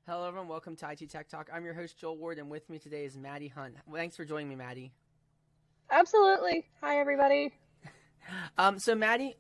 Hello, everyone. Welcome to IT Tech Talk. I'm your host, Joel Ward, and with me today is Maddie Hunt. Thanks for joining me, Maddie. Absolutely. Hi, everybody. So Maddie,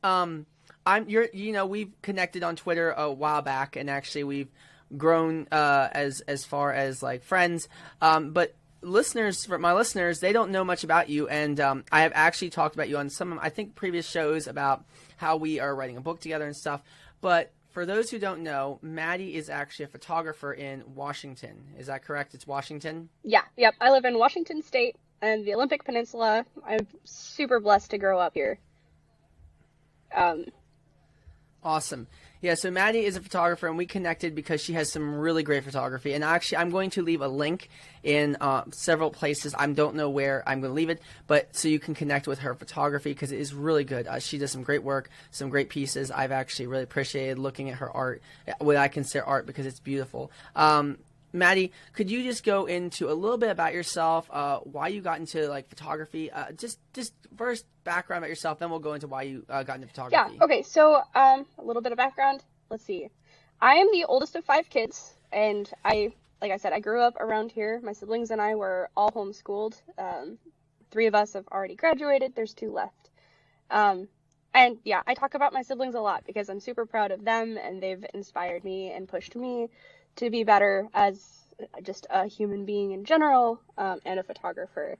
we've connected on Twitter a while back, and actually we've grown as far as like friends. But my listeners, they don't know much about you, and I have actually talked about you on some of, I think, previous shows about how we are writing a book together and stuff. But for those who don't know, Maddie is actually a photographer in Washington. Is that correct? It's Washington? Yep. I live in Washington State and the Olympic Peninsula. I'm super blessed to grow up here. Awesome. Yeah, so Maddie is a photographer, and we connected because she has some really great photography. And actually, I'm going to leave a link in several places. I don't know where I'm going to leave it, but so you can connect with her photography because it is really good. She does some great work, some great pieces. I've actually really appreciated looking at her art, what I consider art, because it's beautiful. Maddie, could you just go into a little bit about yourself, why you got into like photography? Just first background about yourself, then we'll go into why you got into photography. Yeah. Okay. So a little bit of background. Let's see. I am the oldest of 5 kids, and like I said, I grew up around here. My siblings and I were all homeschooled. 3 of us have already graduated. There's 2 left. And yeah, I talk about my siblings a lot because I'm super proud of them, and they've inspired me and pushed me to be better as just a human being in general, and a photographer.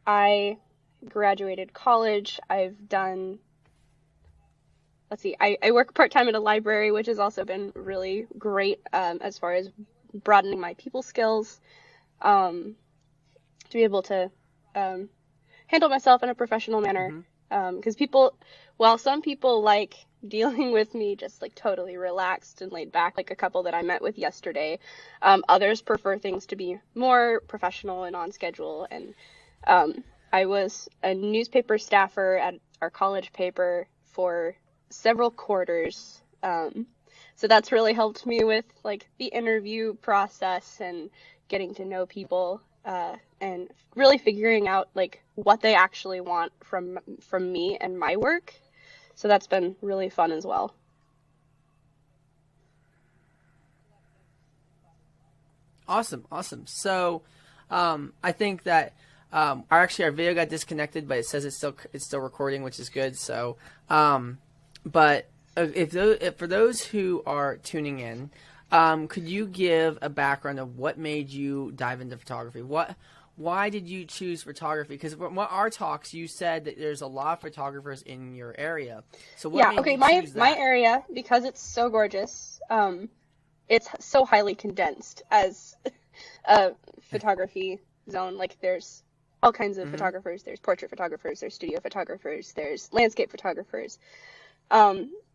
I graduated college. I've done, I work part-time at a library, which has also been really great as far as broadening my people skills, to be able to handle myself in a professional manner. Because while some people like dealing with me just like totally relaxed and laid back, like a couple that I met with yesterday, others prefer things to be more professional and on schedule. And I was a newspaper staffer at our college paper for several quarters. So that's really helped me with like the interview process and getting to know people, and really figuring out like what they actually want from me and my work. So that's been really fun as well. Awesome. So I think that our video got disconnected, but it says it's still recording, which is good. So, but if for those who are tuning in, could you give a background of what made you dive into photography? Why did you choose photography? Because from our talks, you said that there's a lot of photographers in your area. So what made you choose that? My area, because it's so gorgeous, it's so highly condensed as a photography zone. Like there's all kinds of photographers. There's portrait photographers, there's studio photographers, there's landscape photographers.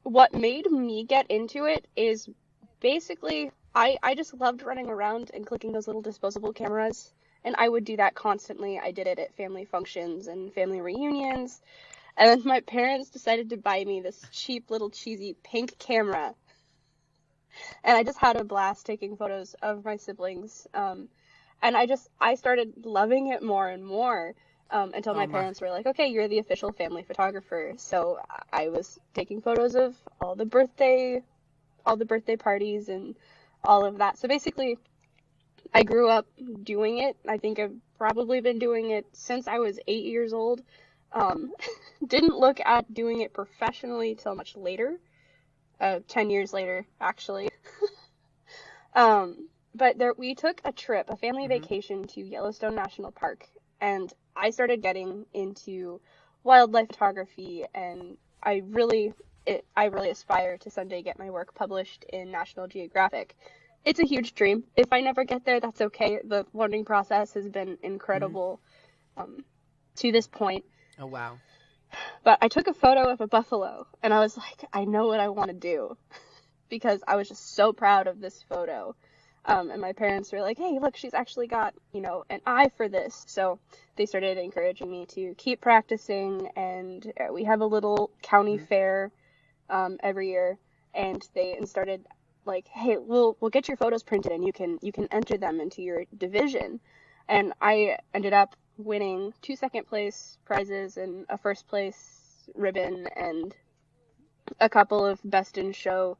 What made me get into it is basically I just loved running around and clicking those little disposable cameras. And I would do that constantly. I did it at family functions and family reunions. And then my parents decided to buy me this cheap little cheesy pink camera. And I just had a blast taking photos of my siblings. And I started loving it more and more, until my parents were like, okay, you're the official family photographer. So I was taking photos of all the birthday parties and all of that. So basically, I grew up doing it. I think I've probably been doing it since I was 8 years old. Didn't look at doing it professionally till much later, 10 years later, actually. But we took a trip, a family vacation to Yellowstone National Park, and I started getting into wildlife photography, and I really aspire to someday get my work published in National Geographic. It's a huge dream. If I never get there, that's okay. The learning process has been incredible to this point. Oh, wow. But I took a photo of a buffalo, and I was like, I know what I want to do, because I was just so proud of this photo. And my parents were like, hey, look, she's actually got, an eye for this. So they started encouraging me to keep practicing, and we have a little county fair every year, and they started like, hey, we'll get your photos printed and you can enter them into your division. And I ended up winning 2 second place prizes and a first place ribbon and a couple of best in show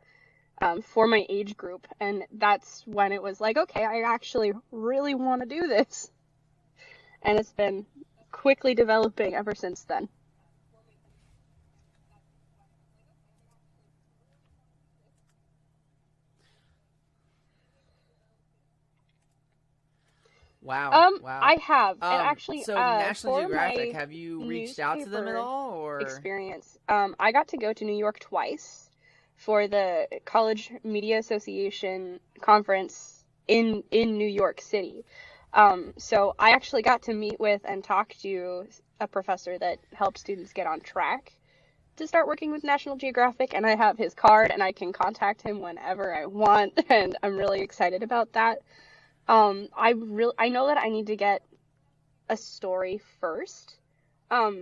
for my age group. And that's when it was like, okay, I actually really want to do this. And it's been quickly developing ever since then. Wow. Wow. I have, and actually, So National for Geographic, my have you reached out to them at newspaper all, or? experience, I got to go to New York twice for the College Media Association conference in New York City. So I actually got to meet with and talk to a professor that helps students get on track to start working with National Geographic, and I have his card and I can contact him whenever I want, and I'm really excited about that. I know that I need to get a story first,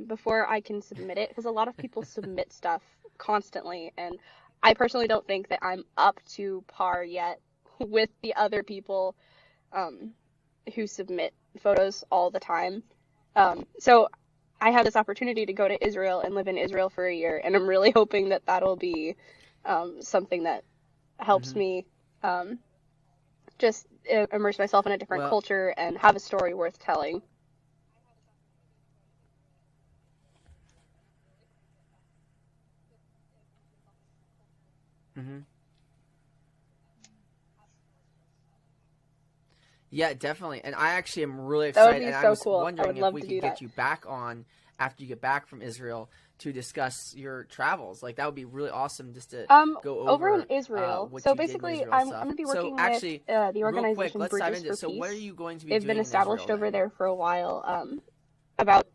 before I can submit it, because a lot of people submit stuff constantly, and I personally don't think that I'm up to par yet with the other people, who submit photos all the time. So I had this opportunity to go to Israel and live in Israel for a year, and I'm really hoping that that'll be, something that helps me, just immerse myself in a different Well, culture and have a story worth telling. mhm. Yeah, definitely. And I actually am really That would excited. be And I so was cool. I wondering would if love we to could do get that. you back on after you get back from Israel to discuss your travels. Like, that would be really awesome just to go Over in over Israel, what so you did in basically, Israel and I'm stuff. going to be So, working with actually, the real quick, organization let's dive Bridges into it. for So, what are Peace. you going to be They've been doing in Israel established over then? there for a while. About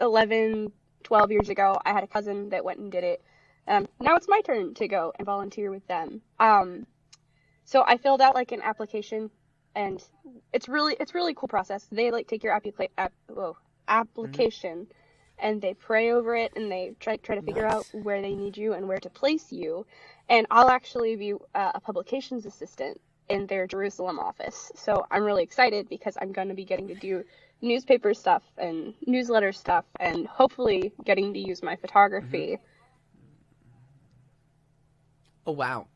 11, 12 years ago, I had a cousin that went and did it. Now it's my turn to go and volunteer with them. So I filled out like an application, and it's really cool process. They like take your application, and they pray over it, and they try to figure out Nice. where they need you and where to place you. And I'll actually be a publications assistant in their Jerusalem office. So I'm really excited because I'm going to be getting to do newspaper stuff and newsletter stuff, and hopefully getting to use my Hmm. photography. Oh, wow.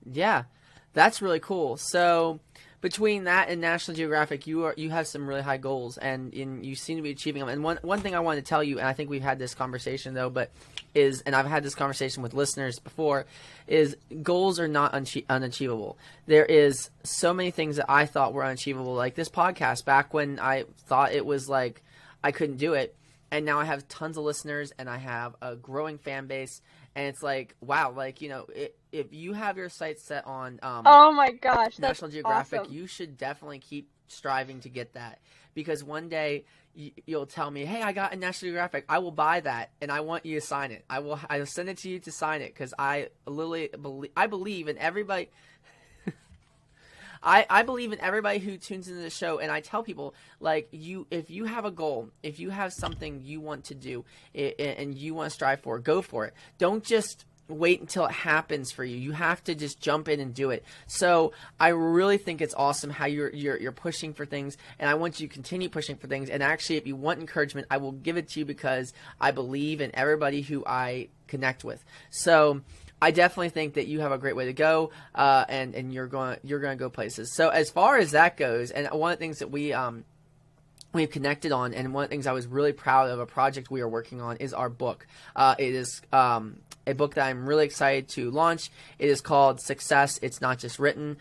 Yeah, that's really cool. So between that and National Geographic, you have some really high goals, and you seem to be achieving them. And one thing I want to tell you, and I think we've had this conversation though, but is, and I've had this conversation with listeners before, is goals are not unachievable. There is so many things that I thought were unachievable, like this podcast back when I thought it was like I couldn't do it, and now I have tons of listeners and I have a growing fan base, and it's like, wow, like, if you have your sights set on Oh my gosh, that's National Geographic, awesome. you should definitely keep striving to get that, because one day you'll tell me, "Hey, I got a National Geographic. I will buy that, and I want you to sign it. I'll send it to you to sign it, because I literally believe in everybody. I believe in everybody who tunes into the show, and I tell people, like, if you have a goal, if you have something you want to do, and you want to strive for, go for it. Don't just wait until it happens for you. You have to just jump in and do it. So I really think it's awesome how you're pushing for things, and I want you to continue pushing for things. And actually, if you want encouragement, I will give it to you, because I believe in everybody who I connect with. So I definitely think that you have a great way to go, and you're going to go places. So as far as that goes, and one of the things that we've connected on, and one of the things I was really proud of, a project we are working on, is our book. It is a book that I'm really excited to launch. It is called Success, It's Not Just Written.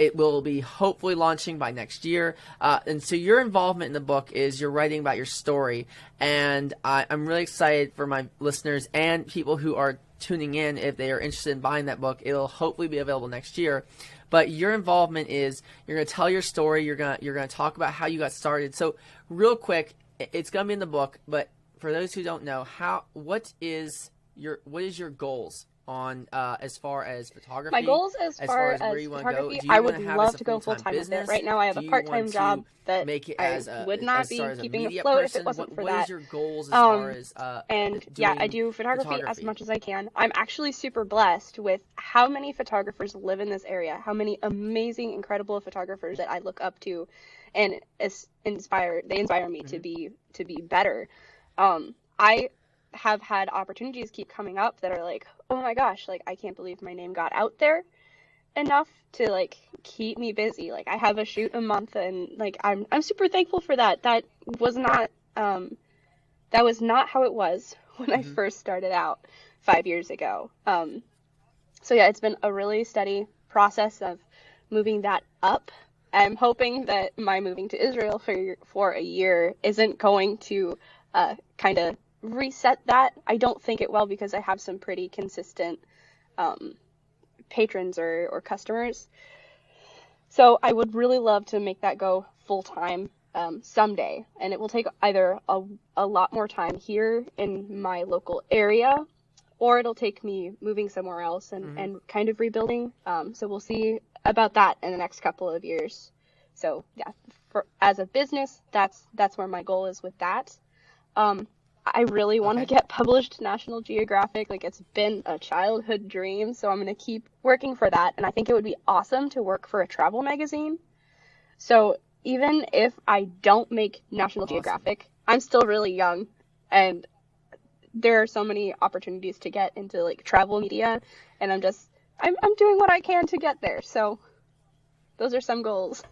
It will be hopefully launching by next year. And so your involvement in the book is you're writing about your story. And I'm really excited for my listeners and people who are tuning in. If they are interested in buying that book, it'll hopefully be available next year. But your involvement is, you're going to tell your story. You're going to talk about how you got started. So real quick, it's going to be in the book, but for those who don't know, what is your goals on as far as photography? My goals as far as where you want to go? photography, Do you I want would to have love as a to go full-time full-time with it. business? Right now I have Do a you part-time want job to that make it I as a would not as be far as a keeping media afloat if person? it wasn't for What that. is your goals as far as And yeah, I doing do photography as much as I can. I'm actually super blessed with how many photographers live in this area, how many amazing, incredible photographers that I look up to, and they inspire me to be better. I have had opportunities keep coming up that are like, oh my gosh, like I can't believe my name got out there enough to like keep me busy. Like I have a shoot a month, and like I'm super thankful for that. Was not that was not how it was when I first started out 5 years ago. So yeah, it's been a really steady process of moving that up. I'm hoping that my moving to Israel for a year isn't going to kind of reset that. I don't think it will, because I have some pretty consistent patrons or customers. So I would really love to make that go full time someday, and it will take either a lot more time here in my local area, or it'll take me moving somewhere else and kind of rebuilding. So we'll see about that in the next couple of years. So yeah, as a business, that's where my goal is with that. I really want to get published National Geographic. Like, it's been a childhood dream, so I'm going to keep working for that. And I think it would be awesome to work for a travel magazine. So even if I don't make National Geographic, I'm still really young, and there are so many opportunities to get into like travel media, and I'm doing what I can to get there. So those are some goals.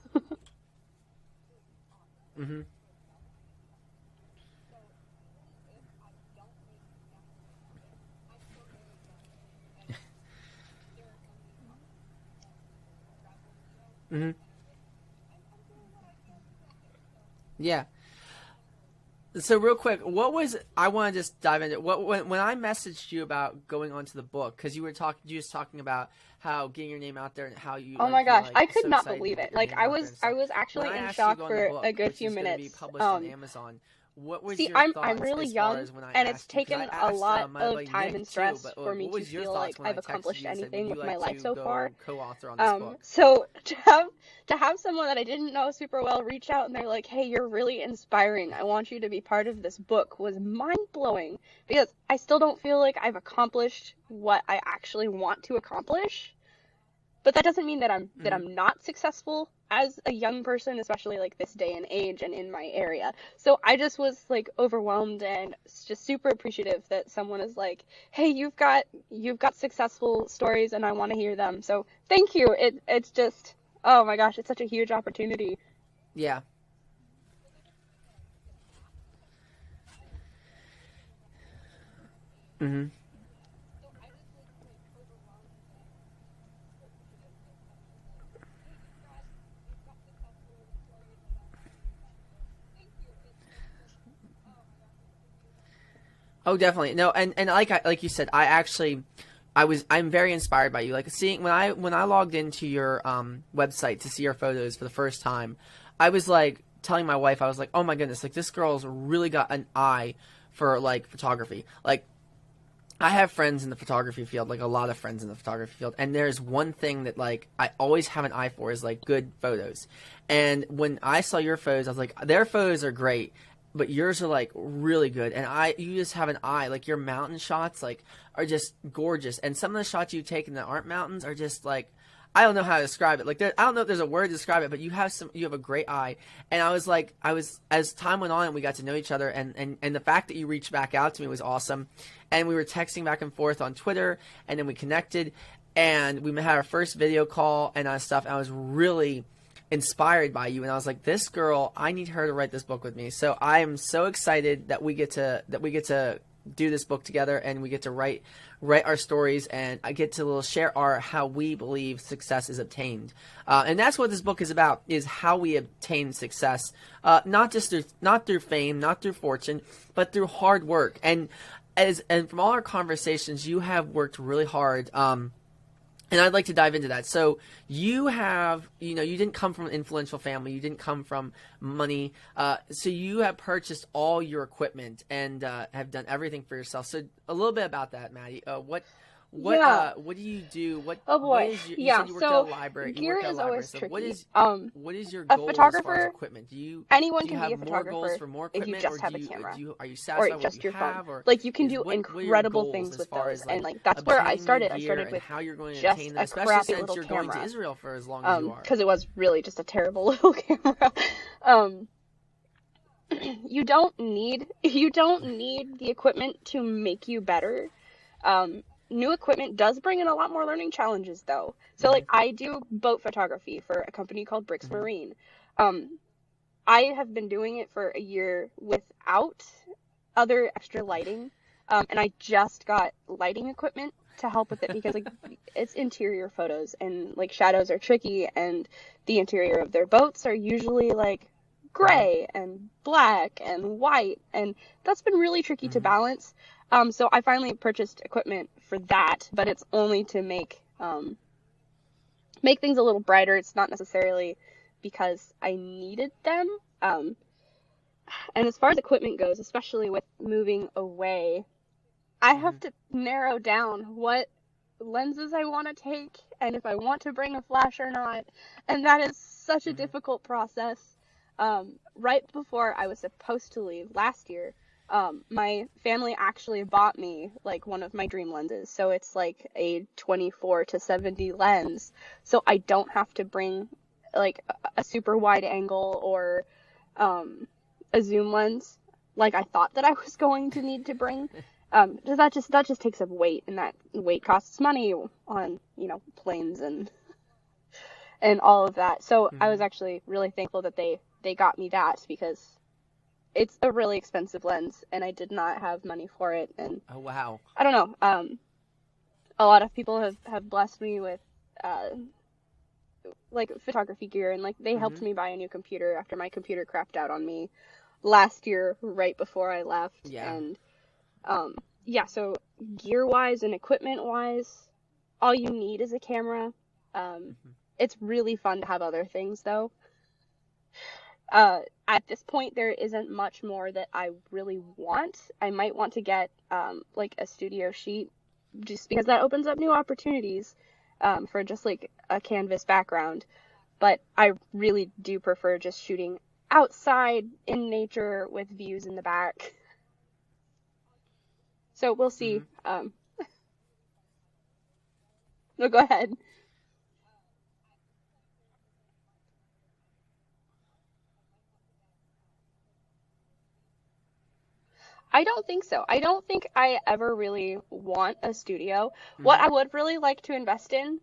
Mm-hmm. Mm-hmm. Yeah. So real quick, I want to just dive into when I messaged you about going on to the book, because you were talking about how getting your name out there and how you. Oh like, my you're, gosh, like, I could so not excited to believe get it. your Like name I out there was and stuff. actually When I in asked shock you to go on for the book, a good which few is going to be minutes. published on Amazon, what was See, your I'm thoughts really as young, far as when I and it's asked you? 'Cause taken I a asked lot my of buddy time Nick and too, stress but for me what to was your feel thoughts like when I I've texted accomplished you and said, "Would anything you with my like life to so go far. co-author on this book?" So to have someone that I didn't know super well reach out, and they're like, "Hey, you're really inspiring. I want you to be part of this book," was mind-blowing, because I still don't feel like I've accomplished what I actually want to accomplish. But that doesn't mean that I'm not successful as a young person, especially like this day and age and in my area. So I just was like overwhelmed and just super appreciative that someone is like, "Hey, you've got successful stories, and I want to hear them." So thank you. It's just, oh my gosh, it's such a huge opportunity. Yeah. Mm-hmm. Oh, definitely. No, and like you said, I'm very inspired by you. Like, seeing when I logged into your website to see your photos for the first time, I was like telling my wife, I was like, "Oh my goodness, like this girl's really got an eye for like photography." Like, I have friends in the photography field, like a lot of friends in the photography field, and there's one thing that like I always have an eye for is like good photos. And when I saw your photos, I was like, their photos are great, but yours are like really good. And you just have an eye. Like, your mountain shots like are just gorgeous, and some of the shots you've taken that aren't mountains are just like, I don't know how to describe it. Like, I don't know if there's a word to describe it, but you have a great eye. And as time went on and we got to know each other, and the fact that you reached back out to me was awesome. And we were texting back and forth on Twitter, and then we connected, and we had our first video call and stuff. And I was really inspired by you, and I was like, this girl, I need her to write this book with me. So I am so excited that we get to do this book together, and we get to write our stories, and I get to share how we believe success is obtained, and that's what this book is about: is how we obtain success, not through fame, not through fortune, but through hard work. And from all our conversations, you have worked really hard. And I'd like to dive into that. So you didn't come from an influential family. You didn't come from money. So you have purchased all your equipment and have done everything for yourself. So a little bit about that, Maddie. What do you do? Oh boy. What is you said you worked at a library. You Gear work at a is library. always So tricky. what is your A goal as photographer, far as equipment? anyone do you can be have a more goals photographer for more if you equipment, just or have a camera are you or satisfied with what just you your phone. have, or Like, you can do what are your incredible goals things as with far those, as and like like that's where I obtaining new started. I gear started and with how you're going to just obtain a them, especially crappy since little you're going to camera, Israel for as long as you are? because it was really just a terrible little camera. Um, you don't need the equipment to make you better. New equipment does bring in a lot more learning challenges, though. So, like, I do boat photography for a company called Bricks Marine. I have been doing it for a year without other extra lighting, and I just got lighting equipment to help with it because, like, it's interior photos, and, like, shadows are tricky, and the interior of their boats are usually, like, gray and black and white, and that's been really tricky to balance. So I finally purchased equipment for that, but it's only to make things a little brighter. It's not necessarily because I needed them. And as far as equipment goes, especially with moving away, I have to narrow down what lenses I want to take and if I want to bring a flash or not. And that is such a difficult process. Right before I was supposed to leave last year, my family actually bought me like one of my dream lenses. So it's like a 24-70 lens. So I don't have to bring like a super wide angle or a zoom lens like I thought that I was going to need to bring. That just takes up weight, and that weight costs money on, planes and all of that. So I was actually really thankful that they got me that, because it's a really expensive lens and I did not have money for it. And Oh, wow. I don't know. A lot of people have blessed me with like photography gear, and like they helped me buy a new computer after my computer crapped out on me last year right before I left. Yeah. And so gear wise and equipment wise, all you need is a camera. It's really fun to have other things though. At this point, there isn't much more that I really want. I might want to get like a studio sheet, just because that opens up new opportunities for just like a canvas background. But I really do prefer just shooting outside in nature with views in the back. So we'll see. No, go ahead. I don't think so. I don't think I ever really want a studio. What I would really like to invest in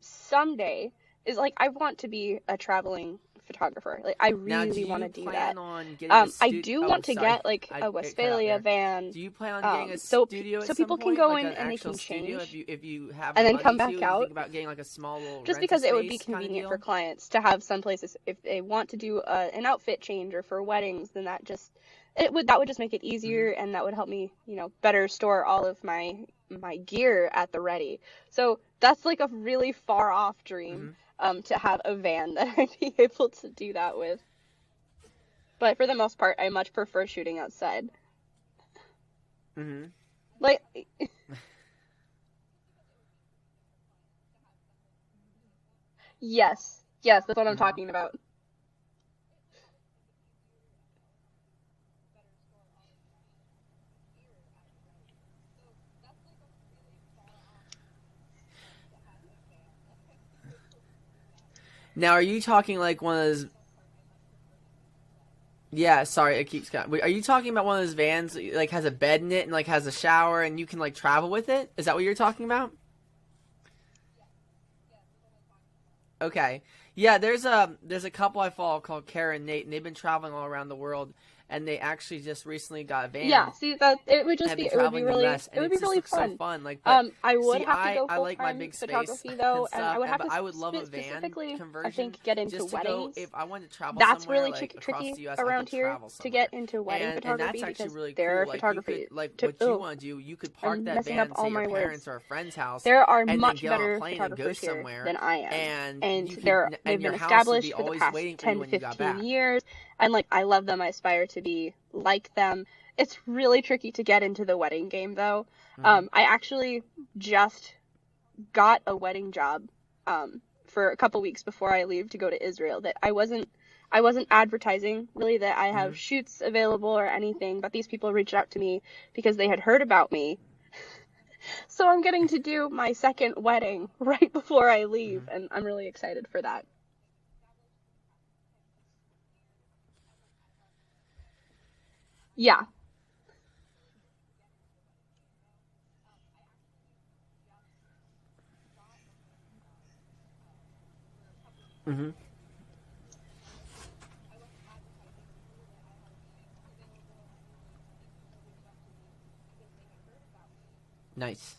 someday is, like, I want to be a traveling photographer. Like, I really want to do that. On getting a I do want to get like a Westphalia van. Do you plan on getting a so studio at so some people point? can go Like in an and they actual can studio, change if you have and the then come money back to, you out. think about getting like a small little Just rental because it would be space kinda convenient deal? for clients to have some places if they want to do an outfit change or for weddings, then that would just make it easier, and that would help me, better store all of my gear at the ready. So that's like a really far off dream, to have a van that I'd be able to do that with. But for the most part, I much prefer shooting outside. Like, yes, that's what I'm talking about. Now, are you talking like one of those? Yeah, sorry, it keeps going. Wait, are you talking about one of those vans that, like, has a bed in it and like has a shower and you can like travel with it? Is that what you're talking about? Okay. Yeah, there's a couple I follow called Kara and Nate, and they've been traveling all around the world, and they actually just recently got a Yeah, van see that it would and just have be been it would be traveling the really U.S. it and would it be just really looks so fun. fun. Like, but I would see, have to go I full like my time big space photography and though, and I stuff, would have but to I would love a van specifically, I conversion think, get into just to go weddings. if I wanted to travel That's somewhere really like across tricky the U.S. I could around here travel to somewhere, get into wedding and that's photography actually because really there cool. are Like, you could photography. what you want to do, you could park I'm that messing van, up say all your my parents words. or a friend's house, There are and then much get on a better plane and go photographers here somewhere, than I am, and and you could they've and been your house would be established for the always past waiting for you 10, when you got 15 back. years, and like I love them. I aspire to to be like them. It's really tricky to get into the wedding game, though. I actually just got a wedding job for a couple weeks before I leave to go to Israel that I wasn't advertising really that I have shoots available or anything, but these people reached out to me because they had heard about me. So I'm getting to do my second wedding right before I leave, and I'm really excited for that. Yeah. Mm-hmm. Nice.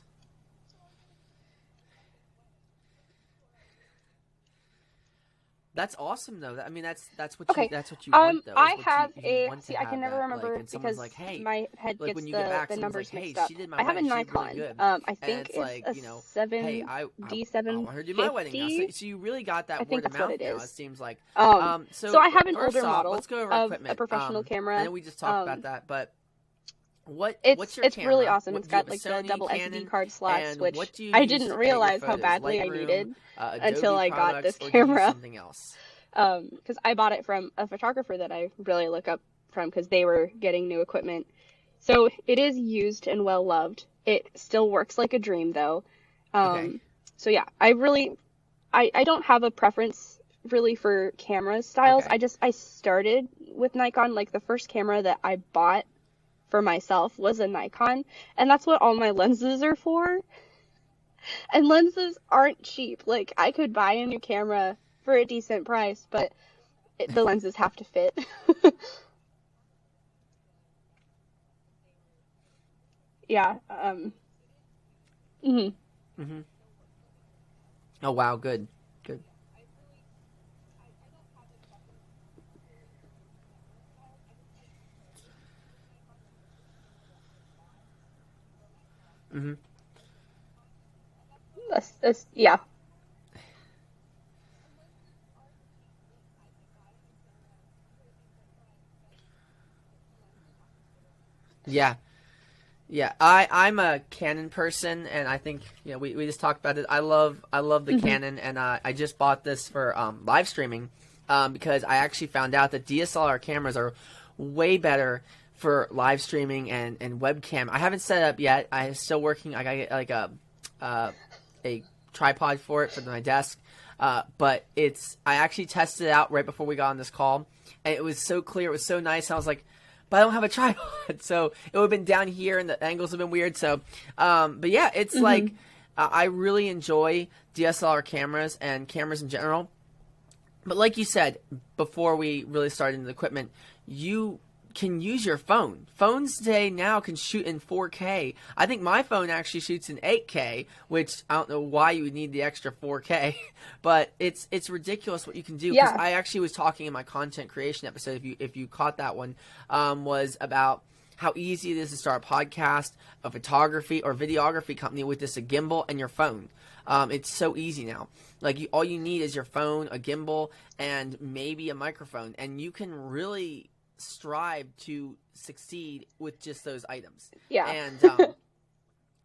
That's awesome though. I mean, that's what you Okay. want though. Is I what have you a want to see. I have can never that, like, remember and someone's because like, hey, my head like gets when you get back, the someone's like, numbers hey, mixed up. she did my I have a wedding. She did really Nikon. good. I And think it's it's like, a hey, I D want her to do my wedding now. 750. So you really got I that think word of that's what mouth it now. It is. seems like. So I have an First older off, model let's go over our of equipment. a professional I camera. know we just talked about that, but what's your It's camera? really awesome. What It's do you have, got a like the Sony, double Canon, SD card slots, and which what do you I use didn't to edit your realize how photos? badly I Lightroom, needed until Adobe I got products, this or do you use camera. something else? Because I bought it from a photographer that I really look up from because they were getting new equipment. So it is used and well loved. It still works like a dream though. Okay. So yeah, I don't have a preference really for camera styles. Okay. I started with Nikon. Like the first camera that I bought for myself was a Nikon, and that's what all my lenses are for. And lenses aren't cheap. Like I could buy a new camera for a decent price, but the lenses have to fit. Yeah. Mhm. Mhm. Oh wow, good. Good. Mhm. Yeah. Yeah. Yeah, I'm a Canon person, and I think we just talked about it. I love the Mhm. Canon, and I just bought this for live streaming because I actually found out that DSLR cameras are way better for live streaming and webcam. I haven't set it up yet. I'm still working. I gotta get like uh, a tripod for it for my desk, but I actually tested it out right before we got on this call, and it was so clear. It was so nice. I was like, but I don't have a tripod, so it would have been down here, and the angles have been weird. So, but yeah, it's like Mhm. I really enjoy DSLR cameras and cameras in general. But like you said before we really started into the equipment, you can use your phone. Phones today now can shoot in 4K. I think my phone actually shoots in 8K, which I don't know why you would need the extra 4K, but it's ridiculous what you can do. Because Yeah. I actually was talking in my content creation episode, if you caught that one, was about how easy it is to start a podcast, a photography or videography company with just a gimbal and your phone. It's so easy now. Like all you need is your phone, a gimbal, and maybe a microphone, and you can really strive to succeed with just those items. Yeah. And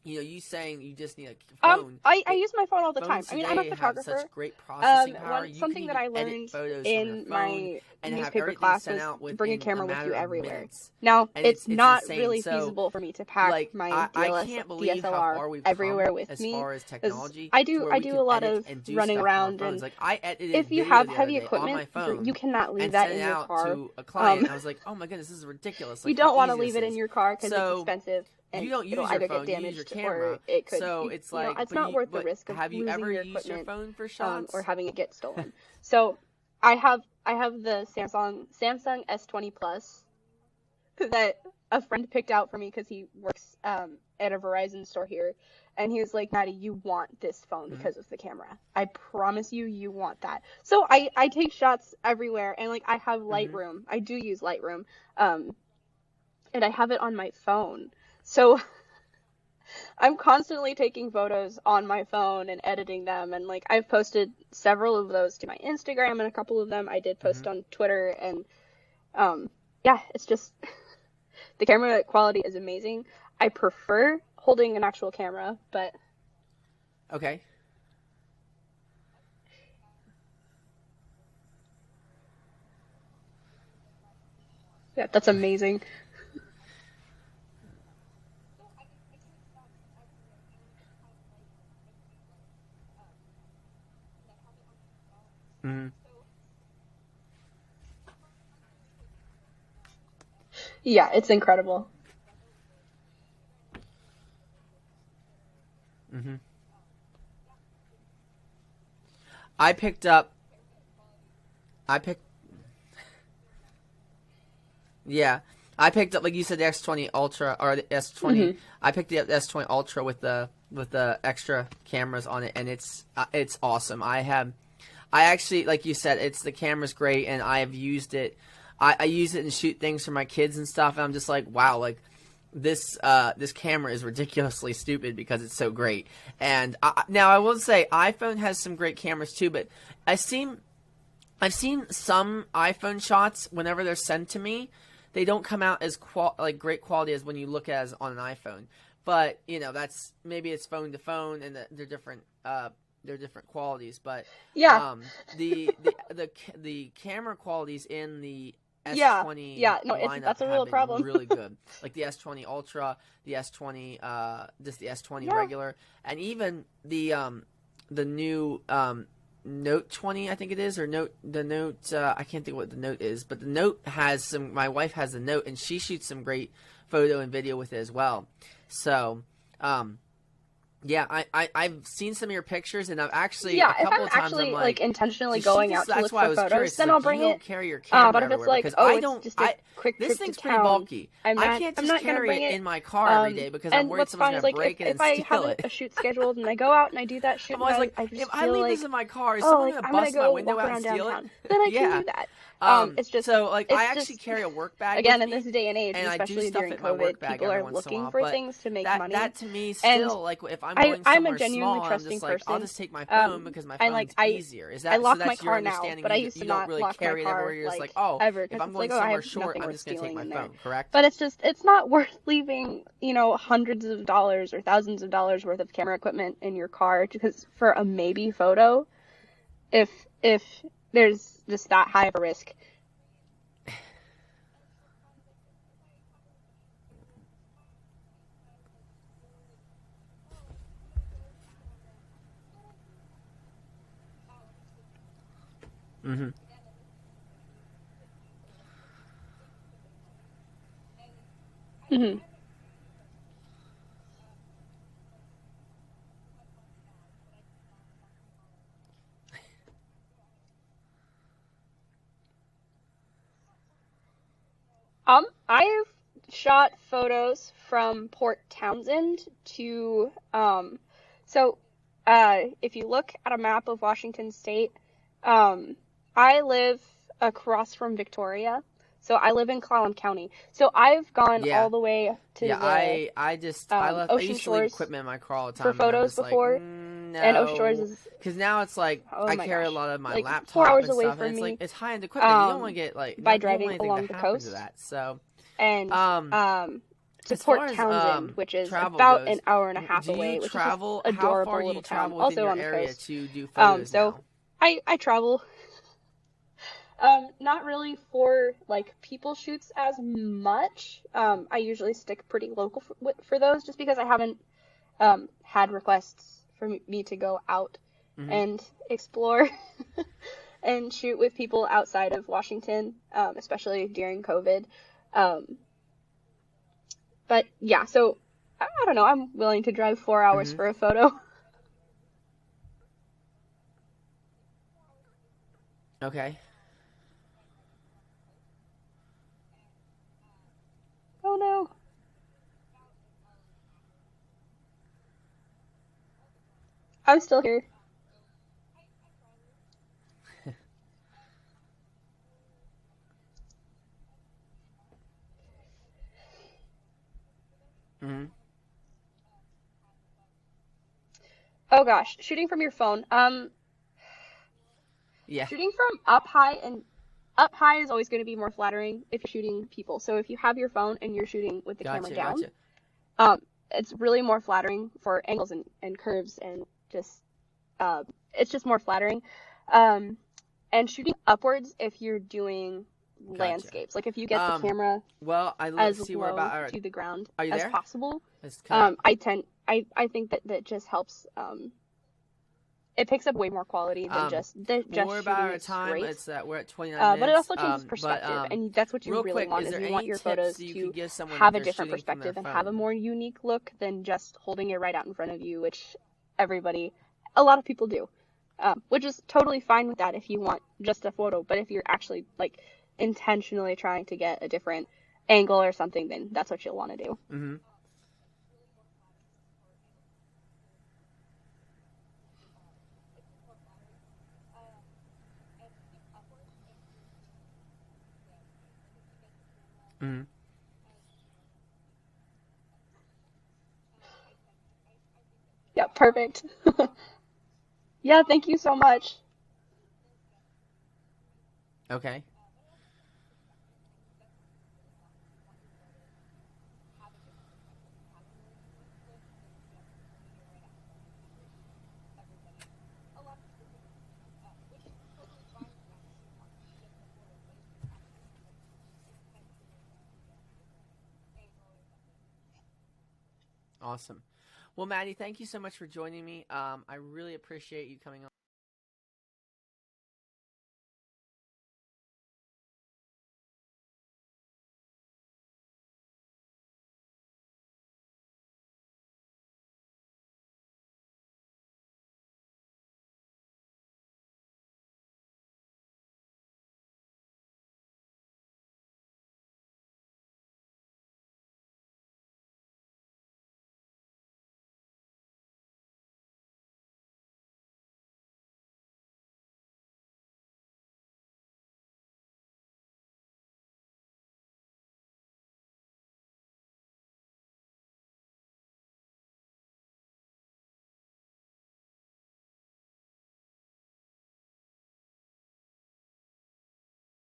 you saying you just need a phone. I use my phone all the time. Phones I mean, I'm a today have photographer. such great processing power. One You can something that even I edit learned photos from your in phone my and have newspaper everything class sent was out to bring a within a camera with matter you of everywhere. minutes. Now, And it's it's not insane. really So, feasible for me to pack like, my I can't believe how DSLR far we've everywhere come with as me far as because technology I to do where I we do can a lot edit of and do running stuff from our around, phones. and Like I edited if you video have the other heavy day on my equipment, you phone cannot leave and that sent in it your out car. to a client. Um, And I was like, oh my goodness, this is ridiculous. you Like how don't want to easy leave this it in is. your car because it's So expensive you and don't it'll use your either get phone, you use your damaged or camera. it could, So it's like, it's not worth the but risk of have you losing ever your used your equipment, phone for or shots? having it get stolen. So I have the Samsung S20 Plus that a friend picked out for me because he works at a Verizon store here, and he was like, Maddie, you want this phone Mhm. because of the camera. I promise you want that. So I take shots everywhere, and like I have Mhm. Lightroom. I do use Lightroom, um, and I have it on my phone. So I'm constantly taking photos on my phone and editing them, and like I've posted several of those to my Instagram, and a couple of them I did post Mhm. on Twitter, and um, yeah, it's just the camera quality is amazing. I prefer holding an actual camera, but Okay. yeah, that's amazing. Mm-hmm. Yeah, it's incredible. Mm-hmm. I picked up. I picked. Yeah, I picked up, like you said, the X20 Ultra or the S20. Hmm. I picked the S20 Ultra with the extra cameras on it, and it's awesome. I actually, like you said, the camera's great, and I have used it. I use it and shoot things for my kids and stuff, and I'm just like, wow, like this camera is ridiculously stupid because it's so great. And now I will say, iPhone has some great cameras too, but I've seen some iPhone shots whenever they're sent to me. They don't come out as like great quality as when you look at on an iPhone. But that's maybe it's phone to phone, and they're different. They're different qualities. But Yeah, the camera qualities in the yeah, S20 yeah. No, lineup that's a have real been problem. really good. Like the S20 Ultra, the S20, just the S20 Yeah. regular, and even the new Note 20, I think it is, or the Note, I can't think what the Note is, but the Note has my wife has the Note, and she shoots some great photo and video with it as well. So, yeah, I've seen some of your pictures, and I've actually, Yeah, a if couple I'm of times, actually I'm like like, intentionally does she going just, out to that's look why I for was photos, curious, then like, I'll do bring you don't it. carry your camera But if it's everywhere? like, Because oh, I it's don't, just a quick this trip to thing's pretty town, bulky. I'm I not can't I'm just not gonna carry bring it it. in my car every day because I'm And worried what's someone's fun is going to like break it if and I have steal it. a shoot scheduled and I go out and I do that shoot I'm and always like, I if just I feel leave this like, in my car, is oh, someone like going to I'm gonna bust my go window walk out and around steal downtown, it? then I can Yeah. do that. So like I It's actually just carry a work bag again with in this me, day and age, and I do especially stuff during in my work COVID, bag people every are once in a looking while. for But things to make that money, to me and still, like, if I'm going I'm a somewhere genuinely small, and I'm trusting just like, I'll person. just take my phone because my I like phone's I easier. I So lock my that's your car now, understanding? but I used You to don't not really lock my carry it everywhere. car You're just like, like oh, ever if because I'm it's like, going oh, I somewhere have short, nothing I'm worth just going to take stealing my in there. phone. Correct? But it's not worth leaving, hundreds of dollars or thousands of dollars worth of camera equipment in your car because for a maybe photo, if if there's just that high of a risk. Mm-hmm. Hmm. I've shot photos from Port Townsend to so if you look at a map of Washington State, um, I live across from Victoria, so I live in Clallam County. So I've gone Yeah. all the way to Yeah, the I Ocean used to leave Shores equipment in my car all the for time, and I'm photos just like, before, and Ocean Shores no, is, because now it's like oh I my carry a gosh, lot of my like 4 laptop hours and away stuff, and from it's like me, it's high end equipment. You don't want to get by you don't want driving anything to along the happen to coast. that. So, And um, to as far Port as Townsend, which is travel about an goes, hour and a half do you away, which is just travel? How far adorable do you little town, travel within also your on the area coast. to do photos So now? I travel, not really for like people shoots as much. I usually stick pretty local for those, just because I haven't had requests for me to go out Hmm. and explore and shoot with people outside of Washington, especially during COVID. Um, but yeah, so I don't know. I'm willing to drive 4 hours Hmm. for a photo. Okay. Oh no. I'm still here. Hmm. Oh gosh, shooting from your phone. Yeah. Shooting from up high and up high is always going to be more flattering if you're shooting people. So if you have your phone and you're shooting with the camera down, it's really more flattering for angles and curves, and just it's just more flattering. And shooting upwards if you're doing landscapes, like if you get the camera as low to the ground as possible. I think that just helps. It picks up way more quality than just we're about out of time. Straight. It's that we're at 29 minutes. But it also changes perspective, and that's what you really want. Is you want your photos to have a different perspective and have a more unique look than just holding it right out in front of you, which a lot of people do, which is totally fine with that if you want just a photo. But if you're actually like intentionally trying to get a different angle or something, then that's what you'll want to do. Mm-hmm. Mm-hmm. Yeah, perfect. Yeah, thank you so much. Okay. Awesome. Well, Maddie, thank you so much for joining me. I really appreciate you coming on.